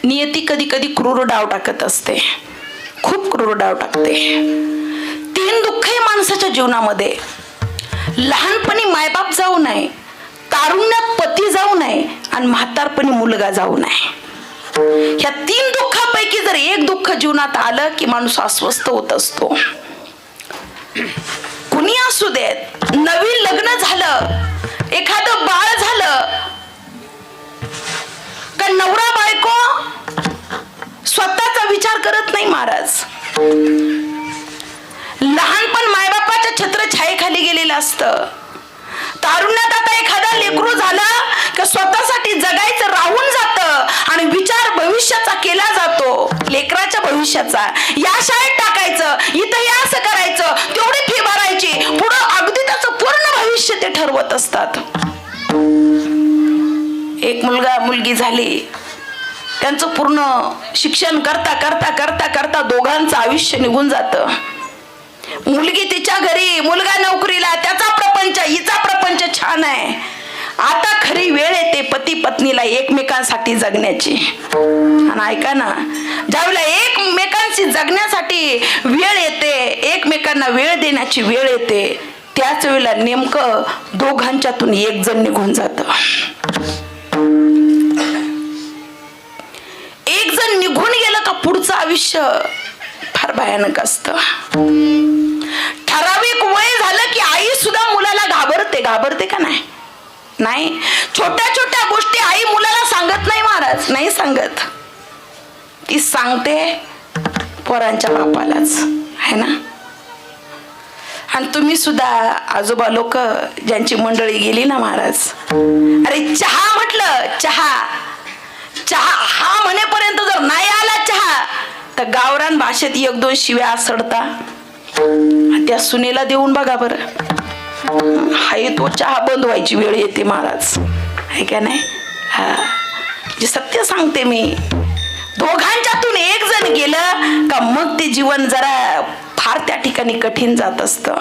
नियती कधी कधी क्रूर डाव टाकत असते, खूप क्रूर डाव टाकते. 3 दुःख आहे माणसाच्या जीवनामध्ये. लहानपणी मायबाप जाऊ नये, तारुण्यात पती जाऊ नये आणि म्हातारपणी मुलगा जाऊ नये. ह्या 3 दुःखापैकी जर एक दुःख जीवनात आलं की माणूस अस्वस्थ होत असतो. कुणी असू देत, नवीन लग्न झालं, एखादं बाळ झालं का नवरा बायको स्वतःचा विचार करत नाही महाराज. लहानपण मायबापाच्या छत्रछायेखाली गेलेलं असतं. तारुण्यात आता एखादा लेकरू झाला की स्वतःसाठी जगायचं राहून जातं आणि विचार भविष्याचा केला जातो. लेकराच्या भविष्याचा, या शाळेत टाकायचं, इथं हे असं करायचं, तेवढी फी भरायची, पुढं अगदी त्याचं पूर्ण भविष्य ते ठरवत असतात. एक मुलगा मुलगी झाली, त्यांचं पूर्ण शिक्षण करता करता करता करता दोघांचं आयुष्य निघून जातं. मुलगी तिच्या घरी, मुलगा नोकरीला, त्याचा प्रपंच, हिचा प्रपंच छान आहे. आता खरी वेळ येते पती पत्नीला एकमेकांसाठी जगण्याची. आणि ऐका ना, ज्यावेळेला एकमेकांशी जगण्यासाठी वेळ येते, एकमेकांना वेळ देण्याची वेळ येते, त्याच वेळेला नेमकं दोघांच्यातून एक जण निघून जात. एक जण निघून गेलं का पुढचं आयुष्य फार भयानक असतं. ठराविक वय झालं की आई सुद्धा मुलाला घाबरते का नाही? नाही. छोट्या छोट्या गोष्टी आई मुलाला सांगत नाही महाराज, नाही सांगत. ती सांगते पोरांच्या बापालाच, आहे ना. आणि तुम्ही सुद्धा आजोबा लोक ज्यांची मंडळी गेली ना महाराज, अरे चहा म्हटलं, चहा हा म्हणेपर्यंत जर नाही आला चहा तर गावरान भाषेत 1-2 शिव्या सडता. त्या सुनेला देऊन बघा बरं, हाय तो चहा बंद व्हायची वेळ येते महाराज, आहे का नाही. जे सत्य सांगते मी, दोघांच्यातून एक जण गेलं का मग ते जीवन जरा फार त्या ठिकाणी कठीण जात असतं.